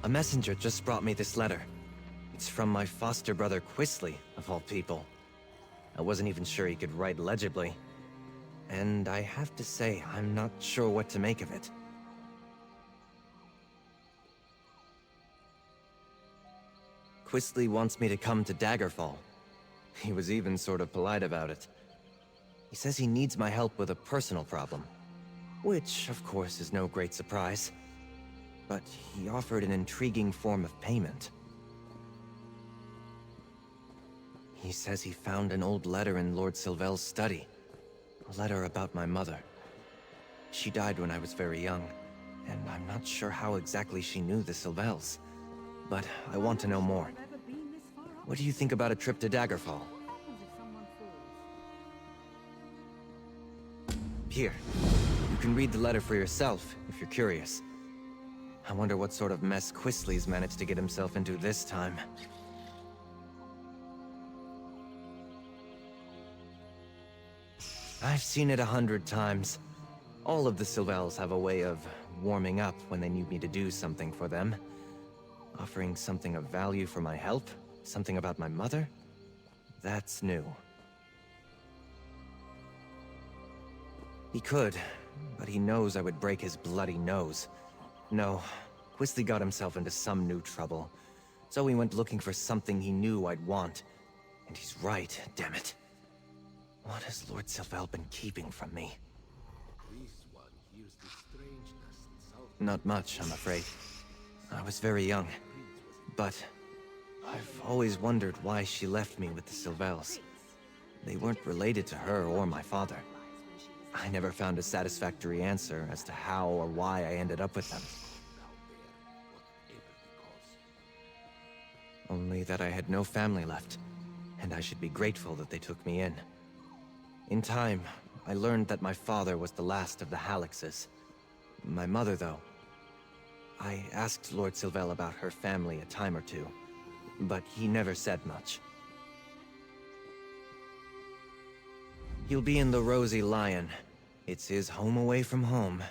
A messenger just brought me this letter. It's from my foster brother Quisley, of all people. I wasn't even sure he could write legibly. And I have to say, I'm not sure what to make of it. Quisley wants me to come to Daggerfall. He was even sort of polite about it. He says he needs my help with a personal problem. Which, of course, is no great surprise. But he offered an intriguing form of payment. He says he found an old letter in Lord Sylvel's study. A letter about my mother. She died when I was very young, and I'm not sure how exactly she knew the Sylvels. But I want to know more. What do you think about a trip to Daggerfall? Here. You can read the letter for yourself, if you're curious. I wonder what sort of mess Quisley's managed to get himself into this time. I've seen it 100 times. All of the Sylvels have a way of warming up when they need me to do something for them. Offering something of value for my help? Something about my mother? That's new. He could, but he knows I would break his bloody nose. No, Quisley got himself into some new trouble. So he went looking for something he knew I'd want. And he's right, damn it. What has Lord Sylvel been keeping from me? Not much, I'm afraid. I was very young. But I've always wondered why she left me with the Sylvels. They weren't related to her or my father. I never found a satisfactory answer as to how or why I ended up with them. Only that I had no family left, and I should be grateful that they took me in. In time, I learned that my father was the last of the Hallixes. My mother, though. I asked Lord Sylvel about her family a time or two, but he never said much. He'll be in the Rosy Lion. It's his home away from home.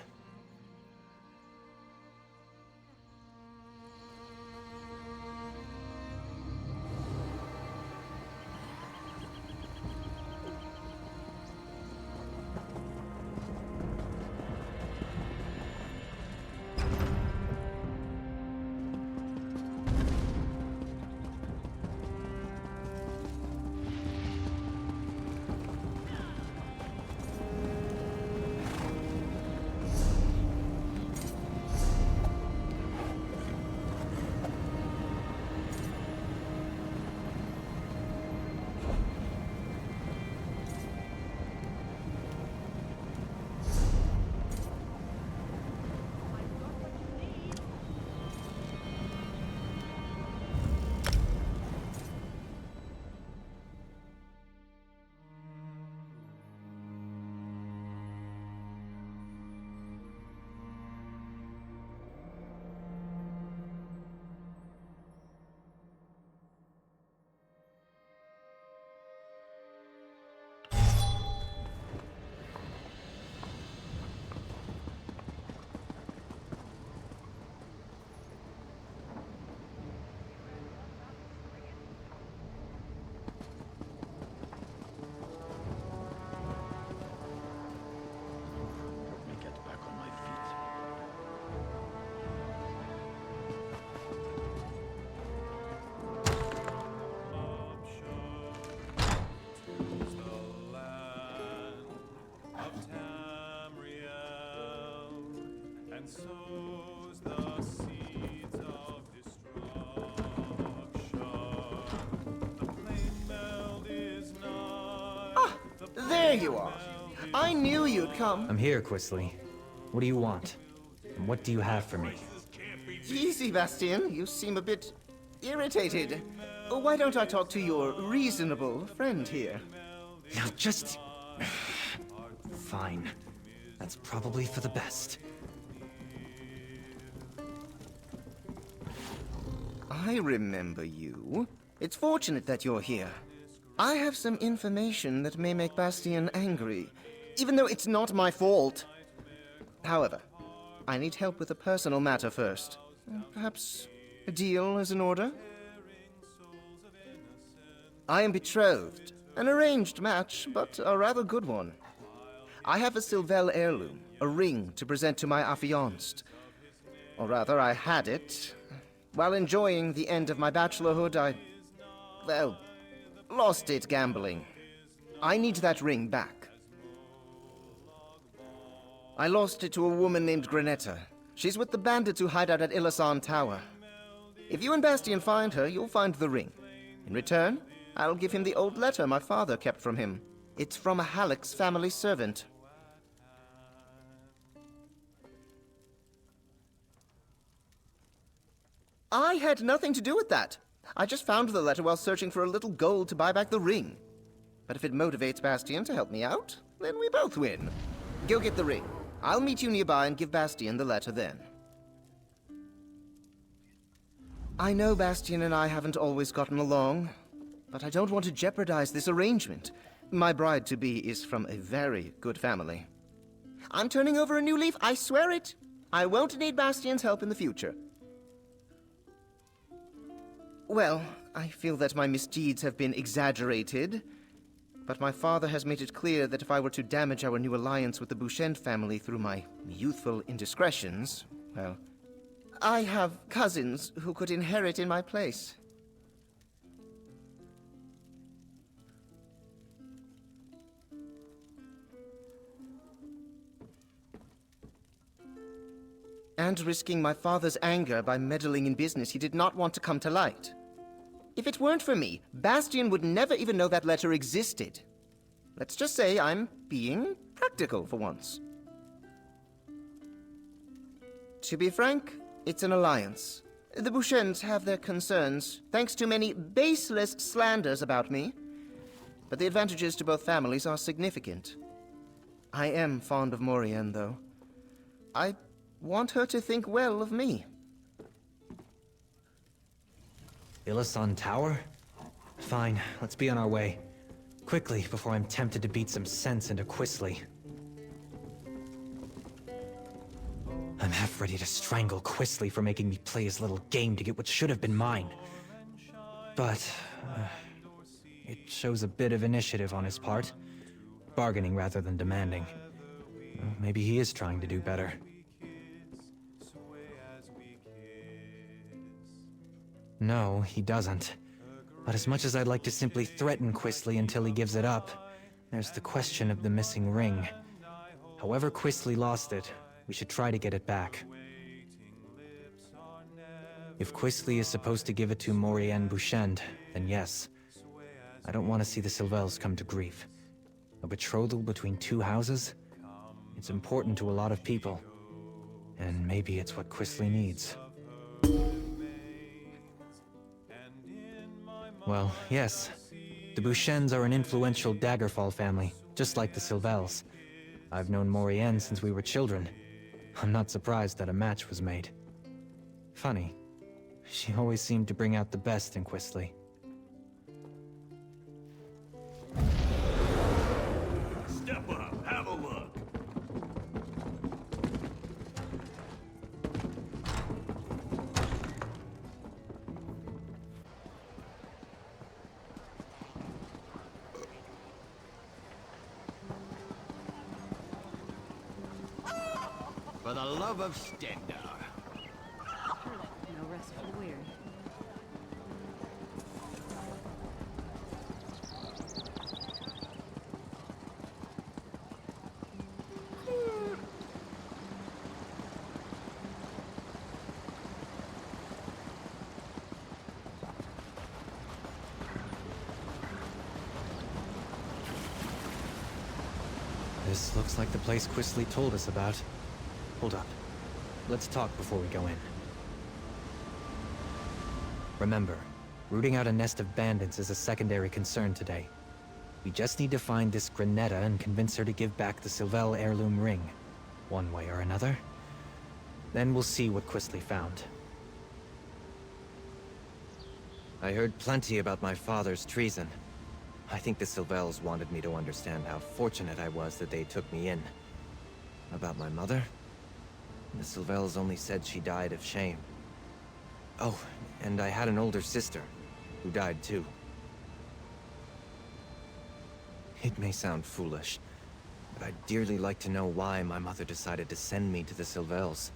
Sows the seeds of destruction. The flame meld is not. Ah, there you are. I knew you'd come. I'm here, Quisley. What do you want? And what do you have for me? Easy, Bastian. You seem a bit irritated. Why don't I talk to your reasonable friend here? Now just... Fine. That's probably for the best. I remember you. It's fortunate that you're here. I have some information that may make Bastian angry, even though it's not my fault. However, I need help with a personal matter first. Perhaps A deal is in order? I am betrothed. An arranged match, but a rather good one. I have a Sylvel heirloom, a ring to present to my affianced. Or rather, I had it. While enjoying the end of my bachelorhood, well, lost it gambling. I need that ring back. I lost it to a woman named Granetta. She's with the bandits who hide out at Ilasan Tower. If you and Bastian find her, you'll find the ring. In return, I'll give him the old letter my father kept from him. It's from a Hallix family servant. I had nothing to do with that. I just found the letter while searching for a little gold to buy back the ring. But if it motivates Bastian to help me out, then we both win. Go get the ring. I'll meet you nearby and give Bastian the letter then. I know Bastian and I haven't always gotten along, but I don't want to jeopardize this arrangement. My bride-to-be is from a very good family. I'm turning over a new leaf, I swear it. I won't need Bastian's help in the future. Well, I feel that my misdeeds have been exaggerated, but my father has made it clear that if I were to damage our new alliance with the Bouchent family through my youthful indiscretions, well, I have cousins who could inherit in my place. And risking my father's anger by meddling in business he did not want to come to light. If it weren't for me, Bastian would never even know that letter existed. Let's just say I'm being practical for once. To be frank, it's an alliance. The Bouchents have their concerns, thanks to many baseless slanders about me. But the advantages to both families are significant. I am fond of Maurienne, though. I want her to think well of me. Ilasan Tower? Fine, let's be on our way. Quickly, before I'm tempted to beat some sense into Quisley. I'm half ready to strangle Quisley for making me play his little game to get what should have been mine. But it shows a bit of initiative on his part. Bargaining rather than demanding. Well, maybe he is trying to do better. No, he doesn't. But as much as I'd like to simply threaten Quisley until he gives it up, there's the question of the missing ring. However Quisley lost it, we should try to get it back. If Quisley is supposed to give it to Maurienne Bouchent, then yes. I don't want to see the Sylvels come to grief. A betrothal between two houses? It's important to a lot of people. And maybe it's what Quisley needs. Well, yes. The Bouchents are an influential Daggerfall family, just like the Sylvels. I've known Maurienne since we were children. I'm not surprised that a match was made. Funny. She always seemed to bring out the best in Quisley. Step up, have a look. For the love of Stendar. No rest for the weary. This looks like the place Quisley told us about. Hold up. Let's talk before we go in. Remember, rooting out a nest of bandits is a secondary concern today. We just need to find this Granetta and convince her to give back the Sylvel heirloom ring, one way or another. Then we'll see what Quisley found. I heard plenty about my father's treason. I think the Sylvels wanted me to understand how fortunate I was that they took me in. About my mother? The Sylvels only said she died of shame. Oh, and I had an older sister, who died too. It may sound foolish, but I'd dearly like to know why my mother decided to send me to the Sylvels.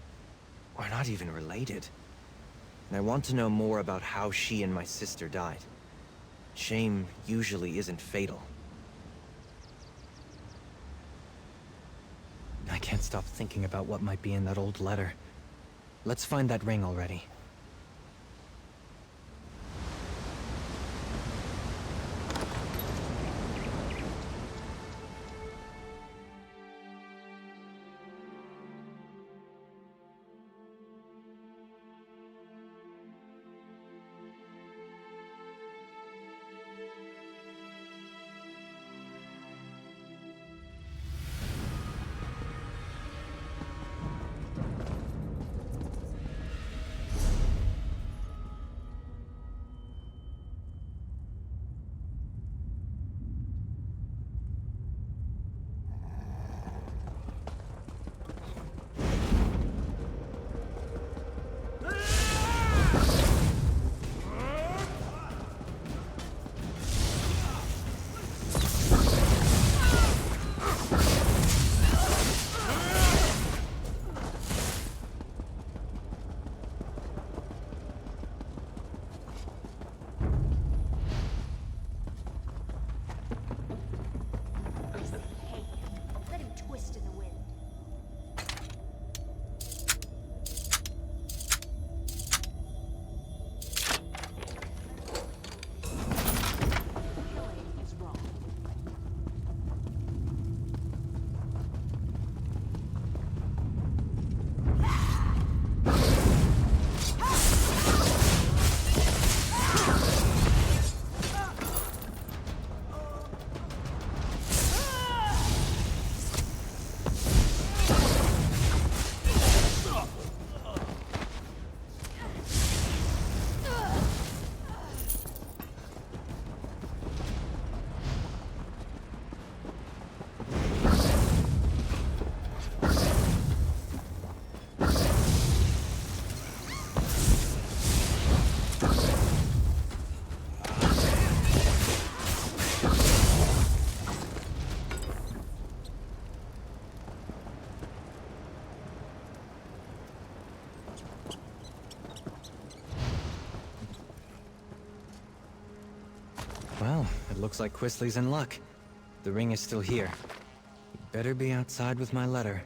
We're not even related. And I want to know more about how she and my sister died. Shame usually isn't fatal. I can't stop thinking about what might be in that old letter. Let's find that ring already. Well, it looks like Quisley's in luck. The ring is still here. He'd better be outside with my letter.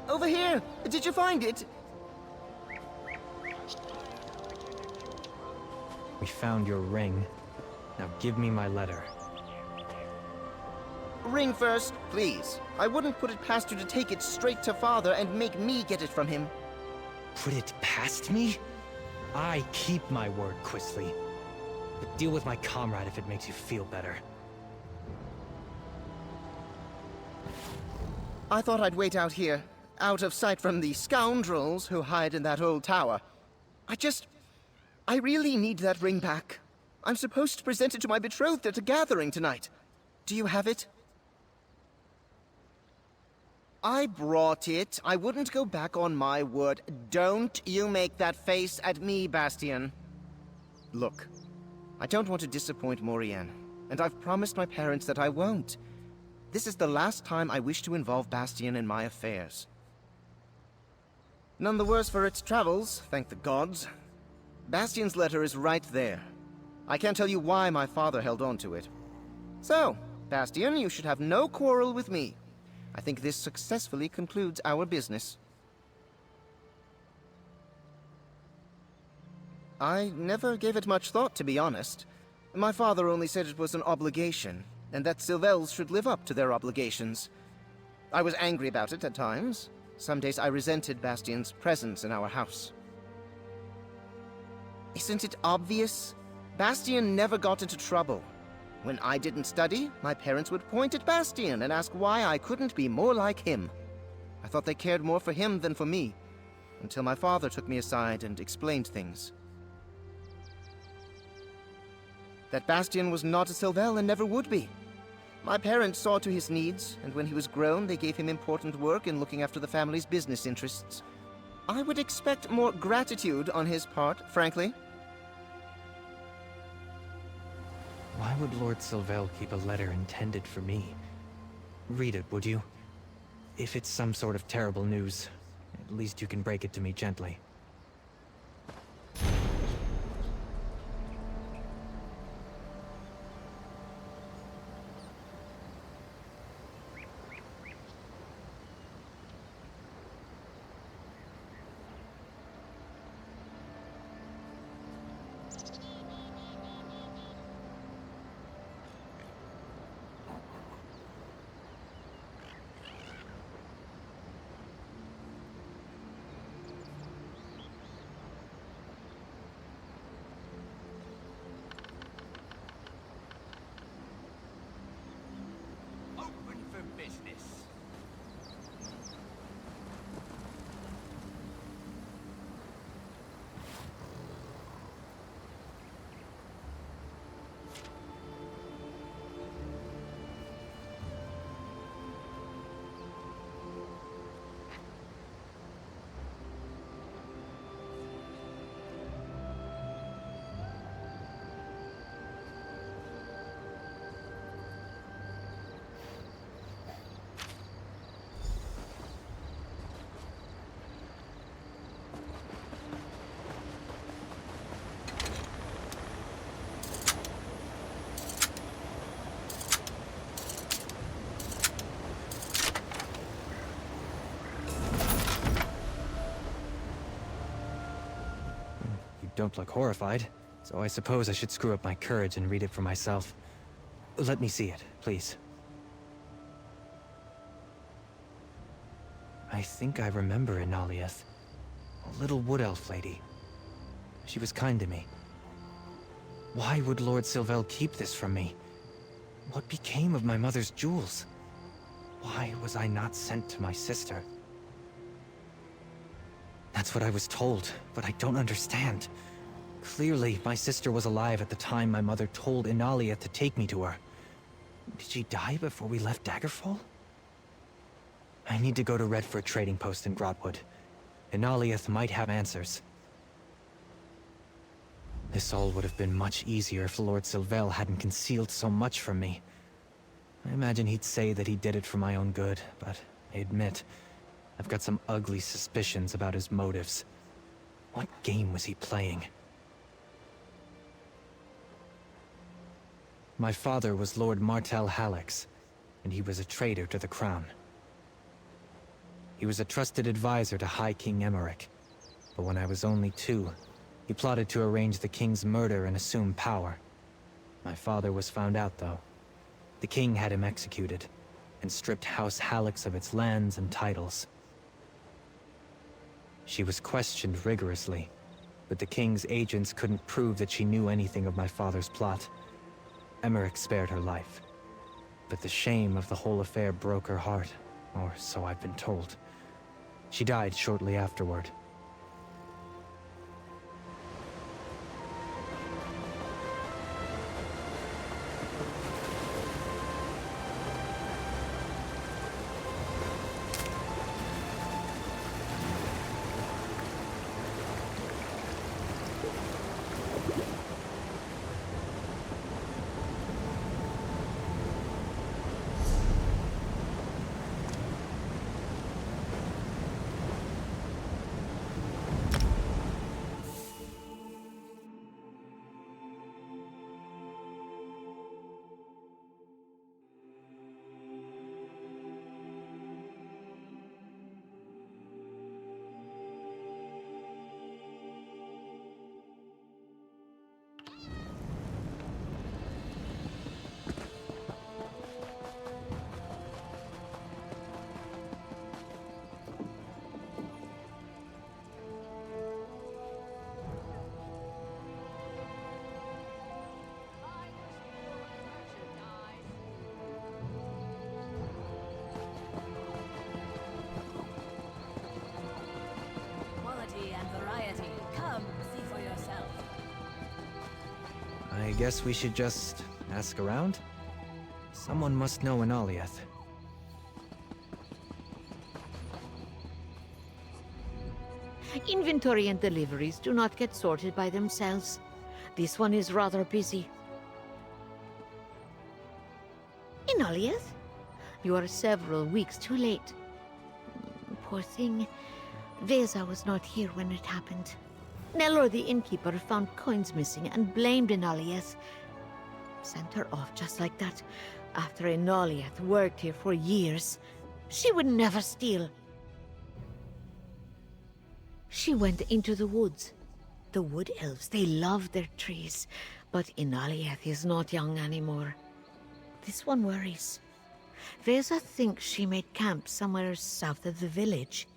Over here! Did you find it? We found your ring. Now give me my letter. Ring first, please. I wouldn't put it past you to take it straight to Father and make me get it from him. Put it past me? I keep my word, Quisley. But deal with my comrade if it makes you feel better. I thought I'd wait out here, out of sight from the scoundrels who hide in that old tower. I really need that ring back. I'm supposed to present it to my betrothed at a gathering tonight. Do you have it? I brought it. I wouldn't go back on my word. Don't you make that face at me, Bastian. Look, I don't want to disappoint Morianne, and I've promised my parents that I won't. This is the last time I wish to involve Bastian in my affairs. None the worse for its travels, thank the gods. Bastian's letter is right there. I can't tell you why my father held on to it. So, Bastian, you should have no quarrel with me. I think this successfully concludes our business. I never gave it much thought, to be honest. My father only said it was an obligation, and that Sylvels should live up to their obligations. I was angry about it at times. Some days I resented Bastian's presence in our house. Isn't it obvious? Bastian never got into trouble. When I didn't study, my parents would point at Bastian and ask why I couldn't be more like him. I thought they cared more for him than for me, until my father took me aside and explained things. That Bastian was not a Sylvel and never would be. My parents saw to his needs, and when he was grown, they gave him important work in looking after the family's business interests. I would expect more gratitude on his part, frankly. Why would Lord Sylvel keep a letter intended for me? Read it, would you? If it's some sort of terrible news, at least you can break it to me gently. Open for business. Don't look horrified, so I suppose I should screw up my courage and read it for myself. Let me see it, please. I think I remember Inaliath, a little wood elf lady. She was kind to me. Why would Lord Sylvel keep this from me? What became of my mother's jewels? Why was I not sent to my sister? That's what I was told, but I don't understand. Clearly, my sister was alive at the time my mother told Inaliath to take me to her. Did she die before we left Daggerfall? I need to go to Redford trading post in Grotwood. Inaliath might have answers. This all would have been much easier if Lord Sylvel hadn't concealed so much from me. I imagine he'd say that he did it for my own good, but I admit, I've got some ugly suspicions about his motives. What game was he playing? My father was Lord Martel Hallix, and he was a traitor to the crown. He was a trusted advisor to High King Emmerich, but when I was only 2, He plotted to arrange the king's murder and assume power. My father was found out, though. The king had him executed, and stripped House Hallix of its lands and titles. She was questioned rigorously, but the king's agents couldn't prove that she knew anything of my father's plot. Emmerich spared her life, but the shame of the whole affair broke her heart, or so I've been told. She died shortly afterward. I guess we should just ask around? Someone must know an Alieth. Inventory and deliveries do not get sorted by themselves. This one is rather busy. In Alieth? You are several weeks too late. Poor thing. Veza was not here when it happened. Nellor the innkeeper found coins missing and blamed Enalieth. Sent her off just like that, after Enalieth worked here for years. She would never steal. She went into the woods. The wood elves, they love their trees, but Enalieth is not young anymore. This one worries. Veza thinks she made camp somewhere south of the village.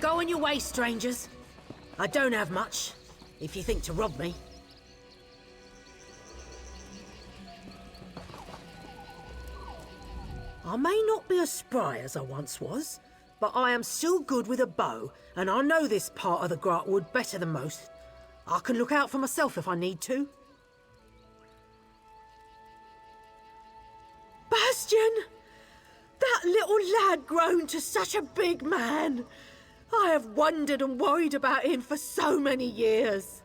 Go on your way, strangers. I don't have much, if you think to rob me. I may not be as spry as I once was, but I am still good with a bow, and I know this part of the Grotwood better than most. I can look out for myself if I need to. Bastian! That little lad grown to such a big man! I have wondered and worried about him for so many years.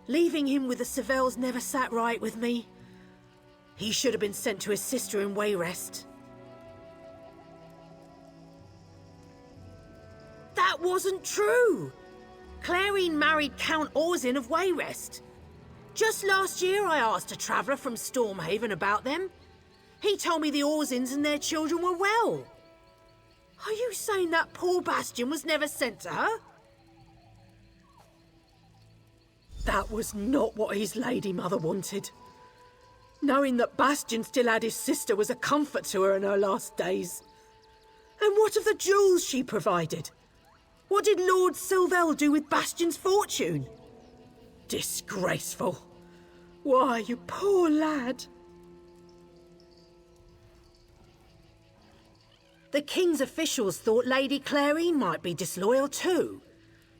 Leaving him with the Savelles never sat right with me. He should have been sent to his sister in Wayrest. That wasn't true! Clarine married Count Orzin of Wayrest. Just last year I asked a traveller from Stormhaven about them. He told me the Orzins and their children were well. Are you saying that poor Bastian was never sent to her? That was not what his lady mother wanted. Knowing that Bastian still had his sister was a comfort to her in her last days. And what of the jewels she provided? What did Lord Sylvel do with Bastian's fortune? Disgraceful. Why, you poor lad. The king's officials thought Lady Clarine might be disloyal too.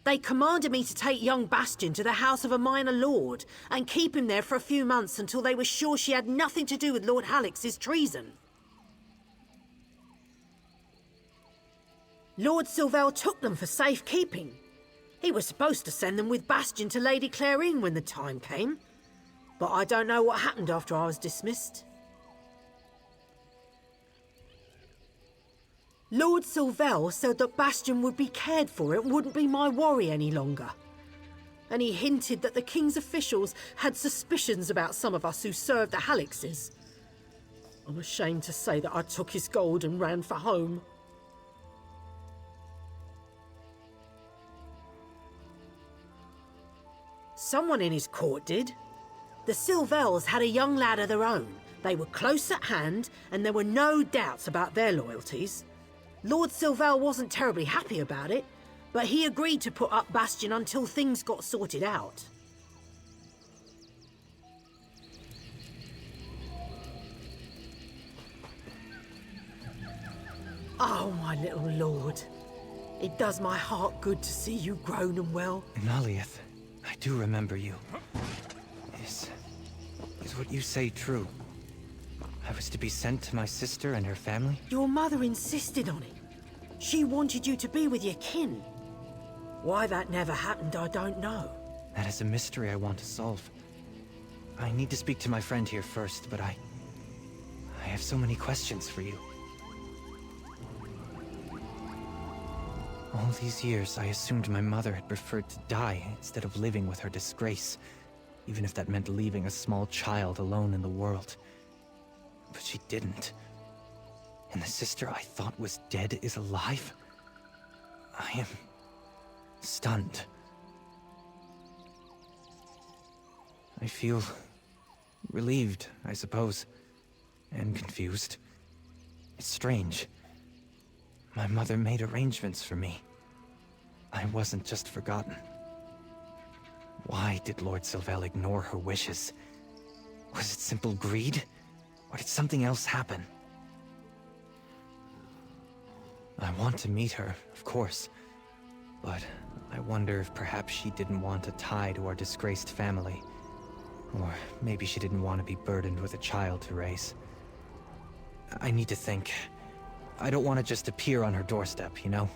They commanded me to take young Bastian to the house of a minor lord and keep him there for a few months until they were sure she had nothing to do with Lord Hallix's treason. Lord Sylvel took them for safekeeping. He was supposed to send them with Bastian to Lady Clarine when the time came, but I don't know what happened after I was dismissed. Lord Sylvel said that Bastian would be cared for, it wouldn't be my worry any longer. And he hinted that the King's officials had suspicions about some of us who served the Hallixes. I'm ashamed to say that I took his gold and ran for home. Someone in his court did. The Sylvels had a young lad of their own. They were close at hand, and there were no doubts about their loyalties. Lord Sylvel wasn't terribly happy about it, but he agreed to put up Bastian until things got sorted out. Oh, my little lord. It does my heart good to see you grown and well. Inaliath, I do remember you. Is what you say true? I was to be sent to my sister and her family? Your mother insisted on it. She wanted you to be with your kin. Why that never happened, I don't know. That is a mystery I want to solve. I need to speak to my friend here first, but I have so many questions for you. All these years, I assumed my mother had preferred to die instead of living with her disgrace, even if that meant leaving a small child alone in the world. But she didn't. And the sister I thought was dead is alive? I am stunned. I feel relieved, I suppose, and confused. It's strange. My mother made arrangements for me. I wasn't just forgotten. Why did Lord Sylvel ignore her wishes? Was it simple greed? Or did something else happen? I want to meet her, of course. But I wonder if perhaps she didn't want a tie to our disgraced family. Or maybe she didn't want to be burdened with a child to raise. I need to think. I don't want to just appear on her doorstep, you know?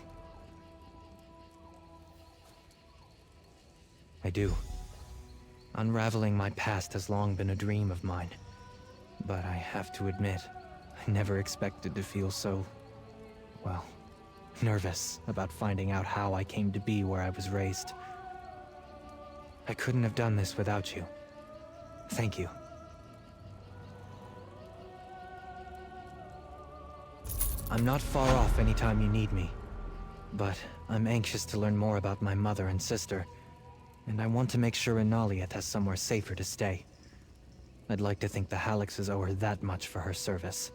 I do. Unraveling my past has long been a dream of mine. But I have to admit, I never expected to feel so, well, nervous about finding out how I came to be where I was raised. I couldn't have done this without you. Thank you. I'm not far off anytime you need me, but I'm anxious to learn more about my mother and sister, and I want to make sure Inaliath has somewhere safer to stay. I'd like to think the Hallixes owe her that much for her service.